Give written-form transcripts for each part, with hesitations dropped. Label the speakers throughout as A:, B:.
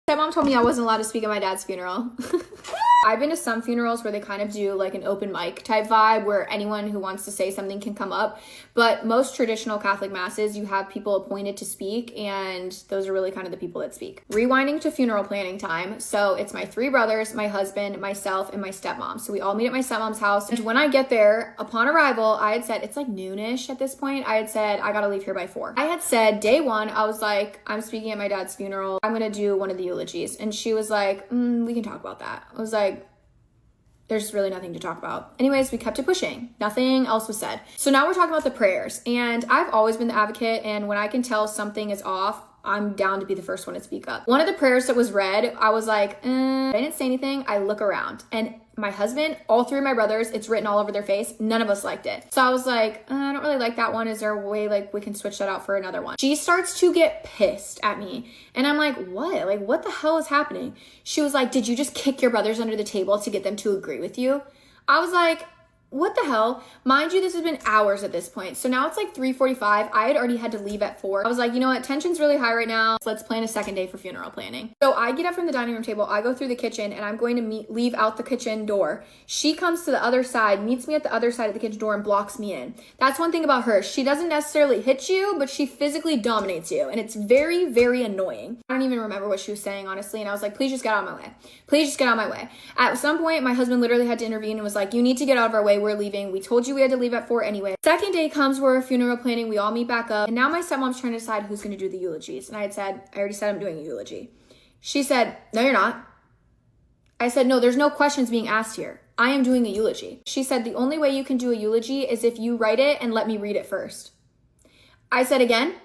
A: My mom told me I wasn't allowed to speak at my dad's funeral. I've been to some funerals where they kind of do like an open mic type vibe where anyone who wants to say something can come up. But most traditional Catholic masses, you have people appointed to speak, and those are really kind of the people that speak. Rewinding to funeral planning time. So it's my 3 brothers, my husband, myself, and my stepmom. So we all meet at my stepmom's house. And when I get there, upon arrival, I had said, it's like noonish at this point. I had said, I gotta leave here by 4. I had said day 1, I was like, I'm speaking at my dad's funeral. I'm gonna do one of the eulogies. And she was like, we can talk about that. I was like, there's really nothing to talk about. Anyways, we kept it pushing. Nothing else was said. So now we're talking about the prayers. And I've always been the advocate, and when I can tell something is off, I'm down to be the first one to speak up. One of the prayers that was read, I was like, I didn't say anything. I look around, and my husband, all 3 of my brothers, it's written all over their face. None of us liked it. So I was like, I don't really like that one. Is there a way like we can switch that out for another one? She starts to get pissed at me. And I'm like, what? Like, what the hell is happening? She was like, did you just kick your brothers under the table to get them to agree with you? I was like, what the hell? Mind you, this has been hours at this point. So now it's like 3:45. I had already had to leave at 4. I was like, you know what? Tension's really high right now. Let's plan a second day for funeral planning. So I get up from the dining room table. I go through the kitchen, and I'm going to leave out the kitchen door. She comes to the other side, meets me at the other side of the kitchen door, and blocks me in. That's one thing about her. She doesn't necessarily hit you, but she physically dominates you. And it's very, very annoying. I don't even remember what she was saying, honestly. And I was like, please just get out of my way. Please just get out of my way. At some point, my husband literally had to intervene and was like, you need to get out of our way. We're leaving. We told you we had to leave at 4 anyway. Second day comes, we're funeral planning. We all meet back up. And now my stepmom's trying to decide who's going to do the eulogies. And I already said I'm doing a eulogy. She said, no, you're not. I said, no, there's no questions being asked here. I am doing a eulogy. She said, the only way you can do a eulogy is if you write it and let me read it first. I said again,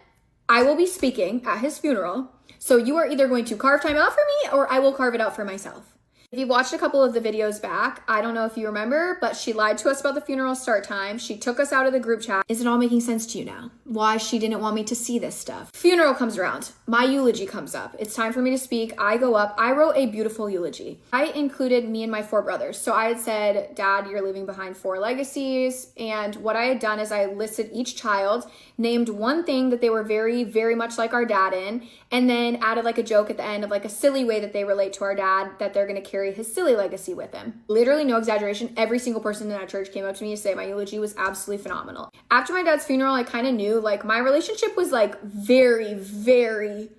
A: I will be speaking at his funeral. So you are either going to carve time out for me, or I will carve it out for myself. If you watched a couple of the videos back, I don't know if you remember, but she lied to us about the funeral start time. She took us out of the group chat. Is it all making sense to you now? Why she didn't want me to see this stuff? Funeral comes around. My eulogy comes up. It's time for me to speak. I go up. I wrote a beautiful eulogy. I included me and my 4 brothers. So I had said, Dad, you're leaving behind 4 legacies. And what I had done is I listed each child, named one thing that they were very, very much like our dad in, and then added like a joke at the end of like a silly way that they relate to our dad, that they're going to carry his silly legacy with him. Literally, no exaggeration, every single person in that church came up to me to say my eulogy was absolutely phenomenal. After my dad's funeral, I kind of knew like my relationship was like very, very,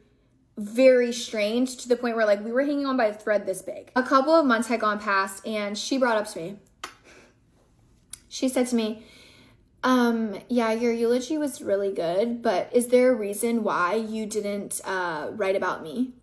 A: very strange, to the point where like we were hanging on by a thread this big. A couple of months had gone past, and she brought up to me. She said to me, yeah, your eulogy was really good, but is there a reason why you didn't write about me?